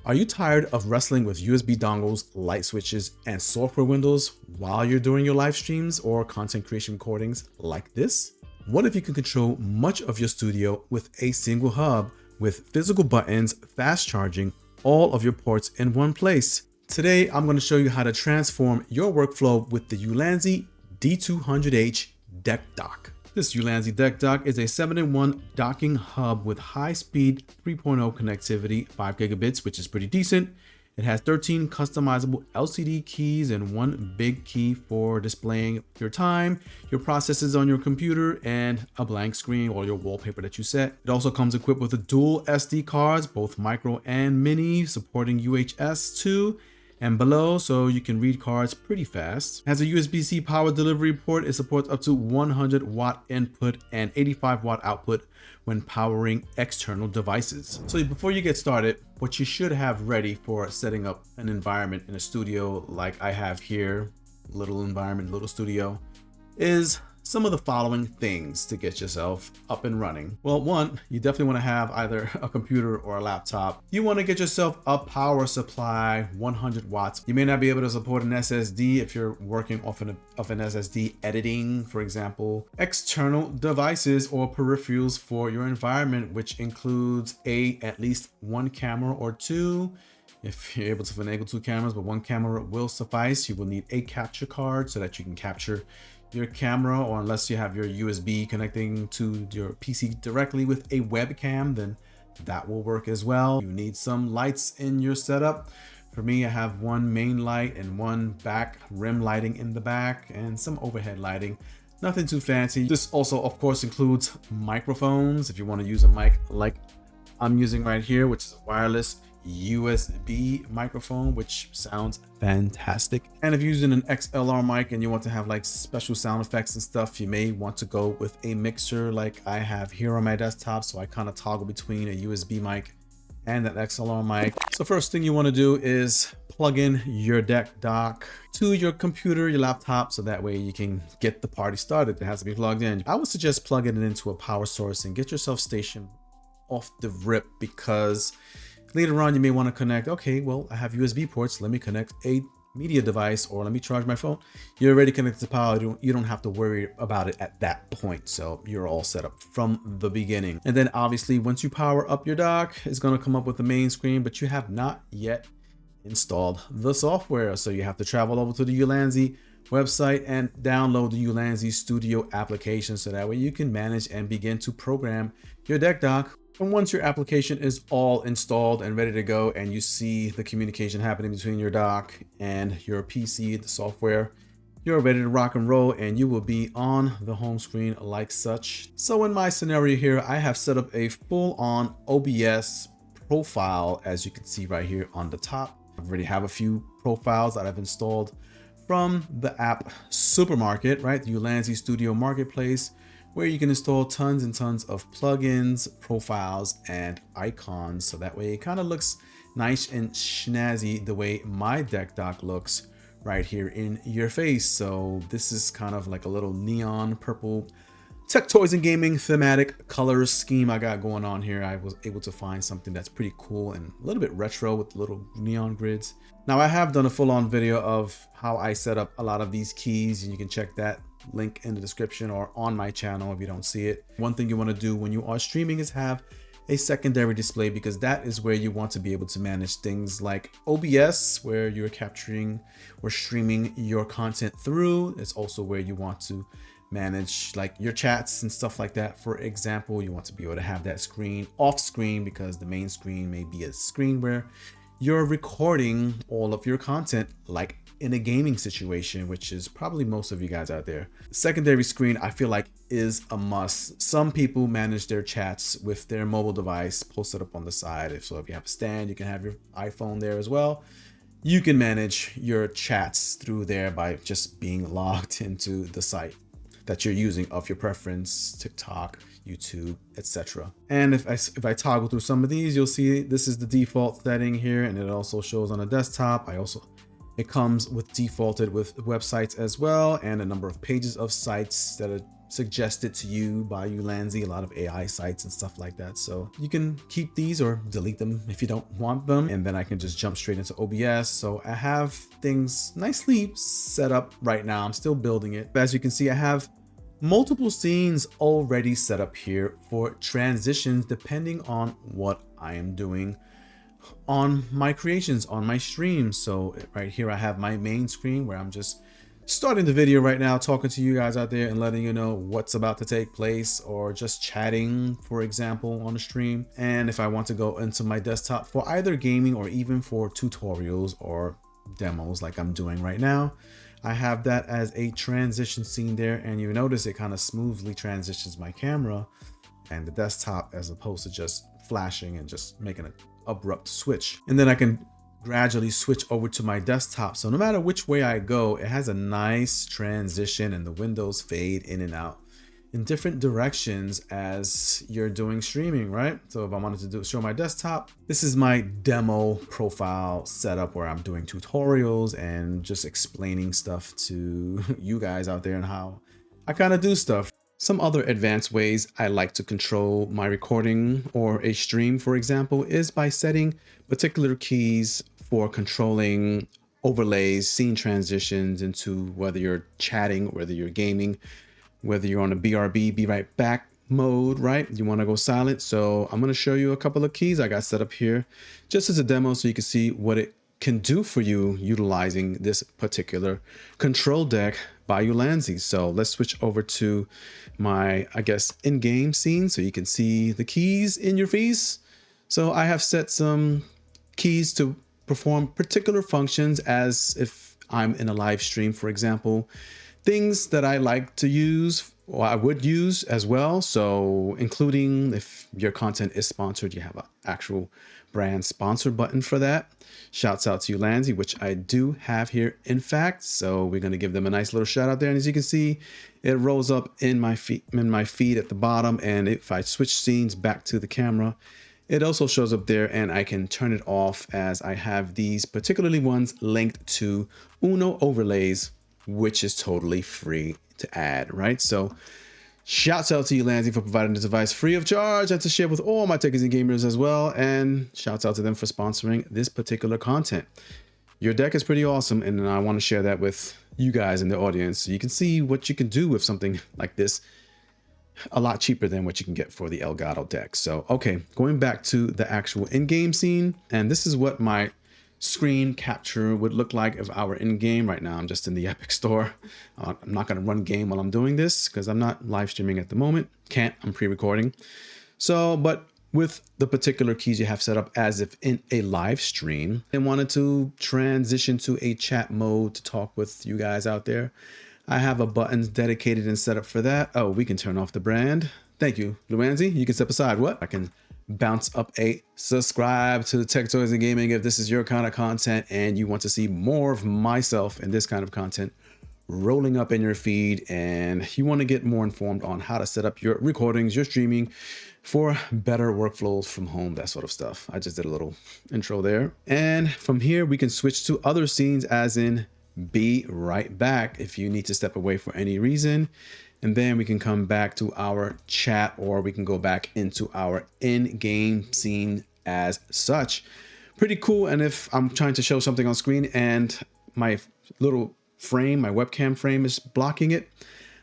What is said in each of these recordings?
Are you tired of wrestling with USB dongles, light switches, and software windows while you're doing your live streams or content creation recordings like this? What if you can control much of your studio with a single hub with physical buttons, fast charging, all of your ports in one place? Today, I'm going to show you how to transform your workflow with the Ulanzi D200H Deck Dock. This Ulanzi Deck Dock is a 7-in-1 docking hub with high-speed 3.0 connectivity, 5 gigabits, which is pretty decent. It has 13 customizable LCD keys and one big key for displaying your time, your processes on your computer, and a blank screen or your wallpaper that you set. It also comes equipped with a dual SD cards, both micro and mini, supporting UHS 2 and below, so you can read cards pretty fast. It has a USB-C power delivery port. It supports up to 100 watt input and 85 watt output when powering external devices. So before you get started, what you should have ready for setting up an environment in a studio like I have here, little environment, little studio, is some of the following things to get yourself up and running. Well, one, you definitely want to have either a computer or a laptop. You want to get yourself a power supply, 100 watts. You may not be able to support an SSD if you're working off an SSD editing, for example. External devices or peripherals for your environment, which includes at least one camera or two. If you're able to finagle 2 cameras, but 1 camera will suffice. You will need a capture card so that you can capture your camera, or unless you have your USB connecting to your PC directly with a webcam, then that will work as well. You need some lights in your setup. For me, I have one main light and one back rim lighting in the back and some overhead lighting. Nothing too fancy. This also, of course, includes microphones. If you want to use a mic like I'm using right here, which is a wireless USB microphone, which sounds fantastic. And if you're using an XLR mic and you want to have like special sound effects and stuff, you may want to go with a mixer like I have here on my desktop. So I kind of toggle between a USB mic and an XLR mic. So first thing you want to do is plug in your deck dock to your computer, your laptop, so that way you can get the party started. It has to be plugged in. I would suggest plugging it into a power source and get yourself stationed off the rip, because later on, you may want to connect, okay, well, I have USB ports. Let me connect a media device, or let me charge my phone. You're already connected to power. You don't have to worry about it at that point. So you're all set up from the beginning. And then obviously, once you power up your dock, it's going to come up with the main screen, but you have not yet installed the software. So you have to travel over to the Ulanzi website and download the Ulanzi Studio application, so that way you can manage and begin to program your deck dock. And once your application is all installed and ready to go, and you see the communication happening between your dock and your PC, the software, you're ready to rock and roll, and you will be on the home screen like such. So in my scenario here, I have set up a full-on OBS profile, as you can see right here on the top. I already have a few profiles that I've installed from the app Supermarket, right? The Ulanzi Studio Marketplace, where you can install tons and tons of plugins, profiles, and icons. So that way it kind of looks nice and snazzy the way my deck dock looks right here in your face. So this is kind of like a little neon purple tech, toys, and gaming thematic color scheme I got going on here. I was able to find something that's pretty cool and a little bit retro with little neon grids. Now I have done a full-on video of how I set up a lot of these keys, and you can check that link in the description or on my channel if you don't see it. One thing you want to do when you are streaming is have a secondary display, because that is where you want to be able to manage things like OBS, where you're capturing or streaming your content through. It's also where you want to manage like your chats and stuff like that. For example, you want to be able to have that screen off screen, because the main screen may be a screen where you're recording all of your content, like in a gaming situation, which is probably most of you guys out there. Secondary screen, I feel like, is a must. Some people manage their chats with their mobile device posted up on the side. If you have a stand, you can have your iPhone there as well. You can manage your chats through there by just being logged into the site that you're using of your preference, TikTok, YouTube, etc. And if I toggle through some of these, you'll see this is the default setting here, and it also shows on a desktop. I also It comes with defaulted with websites as well, and a number of pages of sites that are suggested to you by Ulanzi, a lot of AI sites and stuff like that. So you can keep these or delete them if you don't want them. And then I can just jump straight into OBS. So I have things nicely set up right now. I'm still building it. As you can see, I have multiple scenes already set up here for transitions depending on what I am doing on my creations, on my stream. So right here I have my main screen where I'm just starting the video right now, talking to you guys out there and letting you know what's about to take place, or just chatting, for example, on the stream. And if I want to go into my desktop for either gaming or even for tutorials or demos like I'm doing right now, I have that as a transition scene there. And you notice it kind of smoothly transitions my camera and the desktop as opposed to just flashing and just making an abrupt switch. And then I can gradually switch over to my desktop. So no matter which way I go, it has a nice transition and the windows fade in and out in different directions as you're doing streaming, right? So if I wanted to show my desktop, this is my demo profile setup where I'm doing tutorials and just explaining stuff to you guys out there and how I kind of do stuff. Some other advanced ways I like to control my recording or a stream, for example, is by setting particular keys for controlling overlays, scene transitions into whether you're chatting, whether you're gaming, whether you're on a BRB, be right back mode, right? You want to go silent. So I'm going to show you a couple of keys I got set up here just as a demo so you can see what it can do for you utilizing this particular control deck by Ulanzi. So let's switch over to my, I guess, in-game scene so you can see the keys in your face. So I have set some keys to perform particular functions as if I'm in a live stream, for example, things that I like to use or I would use as well. So including if your content is sponsored, you have an actual brand sponsor button for that. Shouts out to Ulanzi, which I do have here, in fact. So we're going to give them a nice little shout out there. And as you can see, it rolls up in my feed at the bottom. And if I switch scenes back to the camera, it also shows up there, and I can turn it off as I have these particularly ones linked to Uno overlays, which is totally free to add, right? So shouts out to Ulanzi for providing this device free of charge and to share with all my techies and gamers as well. And shouts out to them for sponsoring this particular content. Your deck is pretty awesome, and I want to share that with you guys in the audience so you can see what you can do with something like this a lot cheaper than what you can get for the Elgato deck. So, okay, going back to the actual in-game scene, and this is what my screen capture would look like if I were in game right now. I'm just in the Epic Store. I'm not going to run game while I'm doing this because I'm not live streaming at the moment. I'm pre-recording. So, but with the particular keys you have set up as if in a live stream and wanted to transition to a chat mode to talk with you guys out there, I have a button dedicated and set up for that. Oh, we can turn off the brand. Thank you, Ulanzi. You can step aside. What? I can bounce up a subscribe to Tech Toys and Gaming if this is your kind of content and you want to see more of myself and this kind of content rolling up in your feed, and you want to get more informed on how to set up your recordings, your streaming for better workflows from home, that sort of stuff. I just did a little intro there. And from here, we can switch to other scenes, as in be right back if you need to step away for any reason. And then we can come back to our chat, or we can go back into our in-game scene as such. Pretty cool. And if I'm trying to show something on screen and my little frame, my webcam frame is blocking it,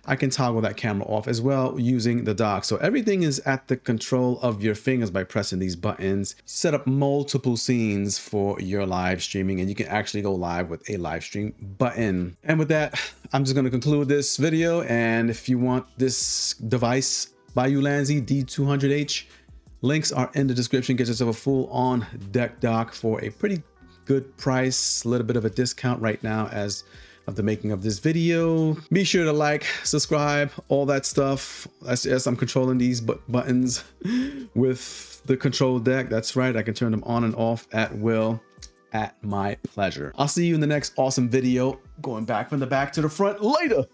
I can toggle that camera off as well using the dock. So everything is at the control of your fingers by pressing these buttons. Set up multiple scenes for your live streaming, and you can actually go live with a live stream button. And with that, I'm just going to conclude this video. And if you want this device by Ulanzi D200H, links are in the description. Get yourself a full-on deck dock for a pretty good price, a little bit of a discount right now as of the making of this video. Be sure to like, subscribe, all that stuff. Yes, I'm controlling these buttons with the control deck. That's right, I can turn them on and off at will, at my pleasure. I'll see you in the next awesome video, going back from the back to the front later.